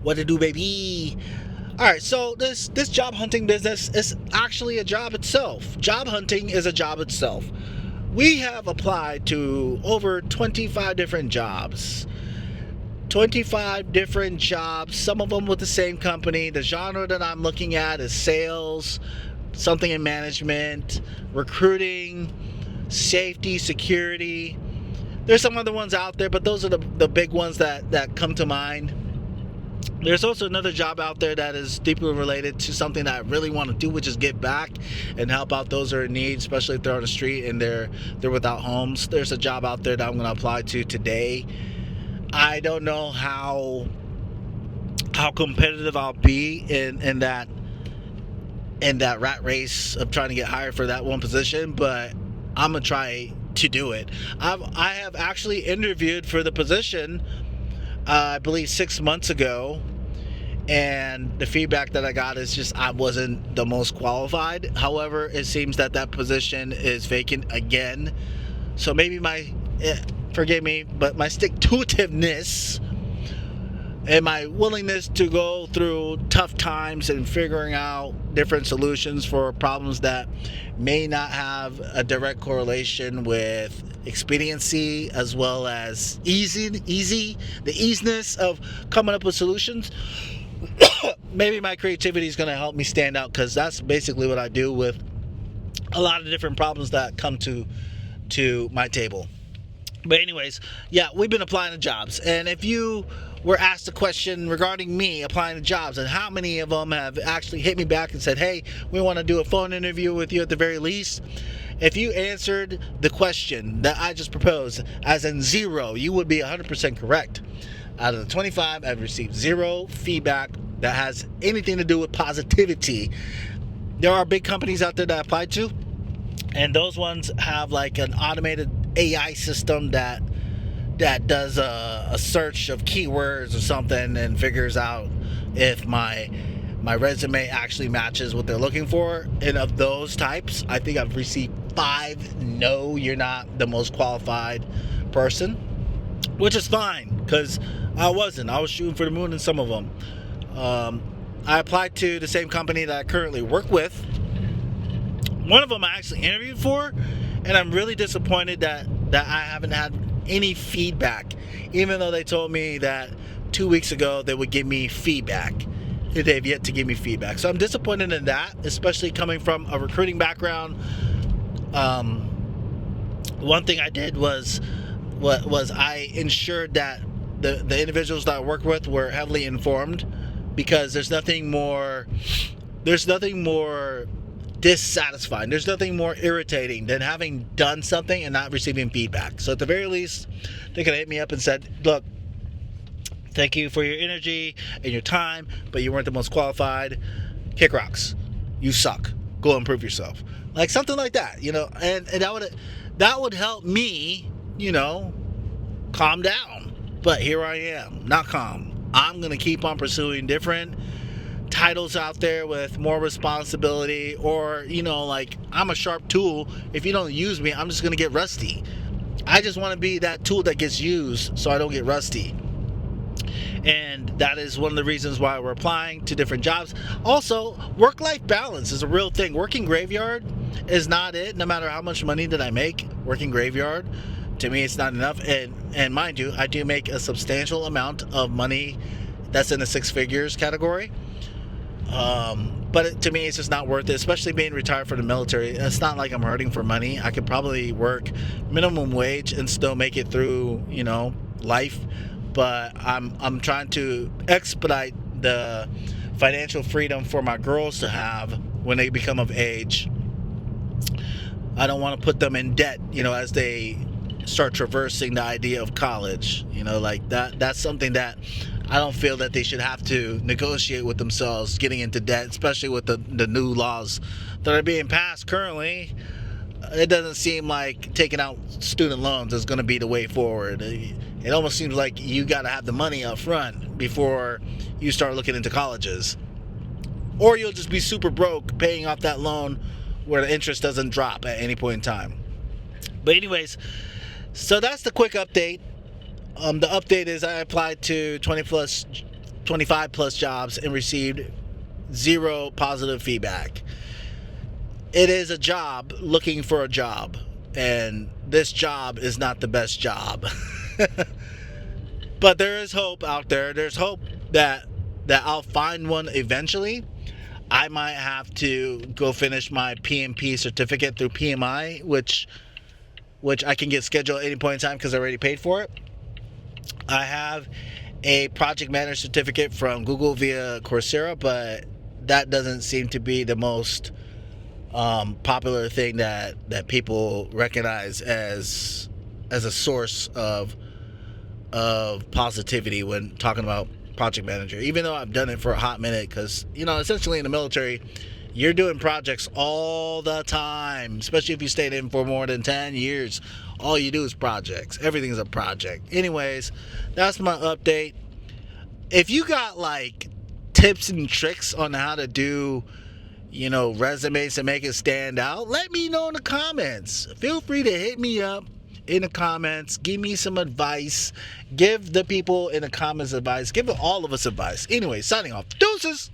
What to do, baby? All right, so this job hunting business is actually a job itself. Job hunting is a job itself. We have applied to over 25 different jobs. 25 different jobs, some of them with the same company. The genre that I'm looking at is sales, something in management, recruiting, safety, security. There's some other ones out there, but those are the big ones that come to mind. There's also another job out there that is deeply related to something that I really want to do, which is give back and help out those who are in need, especially if they're on the street and they're without homes. There's a job out there that I'm going to apply to today. I don't know how competitive I'll be in that rat race of trying to get hired for that one position, but I'm gonna try to do it. I have actually interviewed for the position, I believe 6 months ago, and the feedback that I got is just I wasn't the most qualified. However, it seems that position is vacant again, so maybe forgive me, but my stick-to-itiveness and my willingness to go through tough times and figuring out different solutions for problems that may not have a direct correlation with expediency as well as the easiness of coming up with solutions. Maybe my creativity is going to help me stand out, because that's basically what I do with a lot of different problems that come to my table. But anyways, yeah, we've been applying to jobs. And if you were asked a question regarding me applying to jobs and how many of them have actually hit me back and said, hey, we want to do a phone interview with you at the very least. If you answered the question that I just proposed as in 0, you would be 100% correct. Out of the 25, I've received 0 feedback that has anything to do with positivity. There are big companies out there that I applied to, and those ones have like an automated AI system that does a search of keywords or something and figures out if my resume actually matches what they're looking for. And of those types, I think I've received 5 no, you're not the most qualified person, which is fine, because I was shooting for the moon in some of them. I applied to the same company that I currently work with. One of them I actually interviewed for, and I'm really disappointed that I haven't had any feedback, even though they told me that 2 weeks ago they would give me feedback. They've yet to give me feedback, so I'm disappointed in that, especially coming from a recruiting background. One thing I did was I ensured that the individuals that I work with were heavily informed, because there's nothing more dissatisfying, there's nothing more irritating than having done something and not receiving feedback. So at the very least, they could have hit me up and said, look, thank you for your energy and your time, but you weren't the most qualified. Kick rocks. You suck. Go improve yourself. Like something like that, and that would help me, calm down. But here I am, not calm. I'm going to keep on pursuing different titles out there with more responsibility, or like I'm a sharp tool. If you don't use me, I'm just going to get rusty. I just want to be that tool that gets used so I don't get rusty. And that is one of the reasons why we're applying to different jobs. Also, work-life balance is a real thing. Working graveyard is not it. No matter how much money that I make working graveyard, to me it's not enough. And mind you, I do make a substantial amount of money that's in the 6 figures category. But to me, it's just not worth it, especially being retired from the military. It's not like I'm hurting for money. I could probably work minimum wage and still make it through, life. But I'm trying to expedite the financial freedom for my girls to have when they become of age. I don't want to put them in debt, as they start traversing the idea of college. Like that's something that I don't feel that they should have to negotiate with themselves, getting into debt, especially with the new laws that are being passed currently. It doesn't seem like taking out student loans is going to be the way forward. It almost seems like you got to have the money up front before you start looking into colleges. Or you'll just be super broke paying off that loan where the interest doesn't drop at any point in time. But anyways, so that's the quick update. The update is I applied to 20 plus 25 plus jobs and received zero positive feedback. It is a job looking for a job, and this job is not the best job. But there is hope out there. There's hope that I'll find one eventually. I might have to go finish my PMP certificate through PMI, which I can get scheduled at any point in time because I already paid for it. I have a project manager certificate from Google via Coursera, but that doesn't seem to be the most popular thing that people recognize as a source of positivity when talking about project manager, even though I've done it for a hot minute, because essentially in the military you're doing projects all the time, especially if you stayed in for more than 10 years. All you do is projects. Everything's a project. Anyways, that's my update. If you got like tips and tricks on how to do resumes to make it stand out, let me know in the comments. Feel free to hit me up in the comments. Give me some advice. Give the people in the comments advice. Give all of us advice. Anyway, signing off. Deuces.